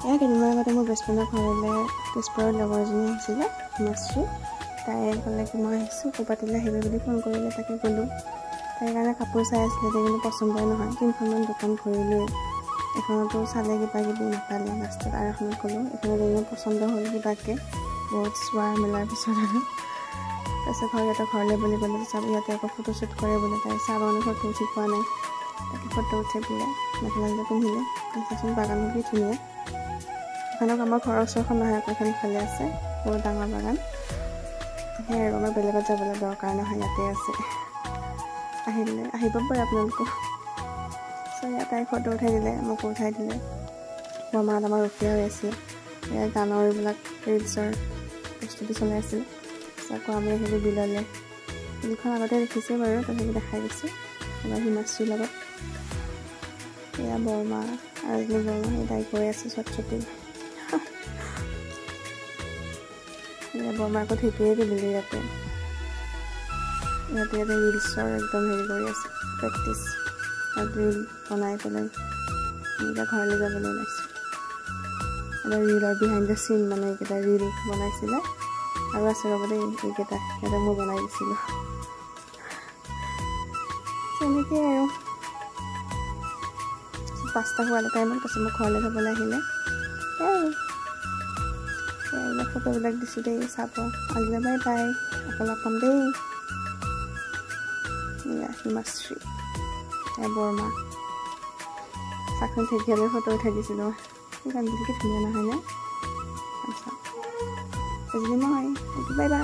কেইদিনমান আগতে মোৰ বেষ্ট ফ্ৰেণ্ডৰ ঘৰলৈ তেজপুৰৰ লগৰ এজনী আহিছিলে হিমাশ্ৰী তাই ক'লে কি মই আহিছোঁ ক'ৰবাতলৈ আহিবি বুলি ফোন কৰিলে তাকে গ'লোঁ তাইৰ কাৰণে কাপোৰ চাই আছিলে তাই কিন্তু পচন্দই নহয় 3খনমান দোকান ঘূৰিলোঁ এখনতো চালে কিবা কিবি নাপালে লাষ্টত আৰু এখনত গ'লোঁ এখনত যেনিবা পচন্দ হ'ল কিবাকৈ বহুত চোৱা মেলাৰ পিছত আৰু তাৰপিছত সিহঁতৰ ঘৰলৈ বুলি গ'লোঁ চাব ইয়াতে আকৌ ফটোশ্বুট কৰে বোলে তাই চাহ মানে ফটো উঠি পোৱা নাই তাকে ফটো উঠে বোলে মেখেলা চাদৰ পিন্ধিলে চাচোন বাগানত কি ধুনীয়া এখনক আমাৰ ঘৰৰ ওচৰখন নহয় আকৌ এখন ইফালে আছে বহুত ডাঙৰ বাগান সেয়াই আৰু আমাৰ বেলেগত যাবলৈ দৰকাৰ নহয় ইয়াতে আছে আহিব পাৰে আপোনালোকো তাই ফটো উঠাই দিলে মোকো উঠাই দিলে বৰমাত আমাৰ ৰখীয়া হৈ আছিল এয়া গানৰ এইবিলাক ৰিলছৰ প্ৰস্তুতি চলাই আছিল আকৌ আমি আহিলোঁ বিললৈ বিলখন আগতে দেখিছে বাৰু তথাপি দেখাই দিছোঁ এবাৰ হিমাশ্ৰীৰ লগত এয়া বৰমা আৰু এজনী বৰমা সেই তাই গৈ আছে চটচটি এয়া বৰমা আকৌ সেইটোৱে দিলোঁ ইয়াতে ৰিলছৰ একদম হেৰি কৰি আছে প্ৰেক্টিছ ৰিল বনাই পেলাই এতিয়া ঘৰলৈ যাবলৈ ওলাইছোঁ এটা ৰিলৰ বিহাইণ্ড দ্য চিন মানে এইকেইটা ৰিল বনাইছিলে আৰু আছে ৰ'ব দেই এইকেইটা সিহঁতে মই বনাই দিছিলোঁ তেনেকৈ আৰু 5টা হোৱালে টাইমত কৈছে মোক ঘৰলৈ যাবলৈ আহিলে এইবিলাক ফটোবিলাক দিছোঁ দেই চাব আজিলৈ বাই বাই আকৌ লগ পাম দেই এয়া হিমাশ্ৰী বৰমা চাকখন ঠেকিয়ালৈ ফটো উঠাই দিছিলোঁ সেইখন কি ধুনীয়া নহয়নে আচ্ছা এজনী মই বাই বাই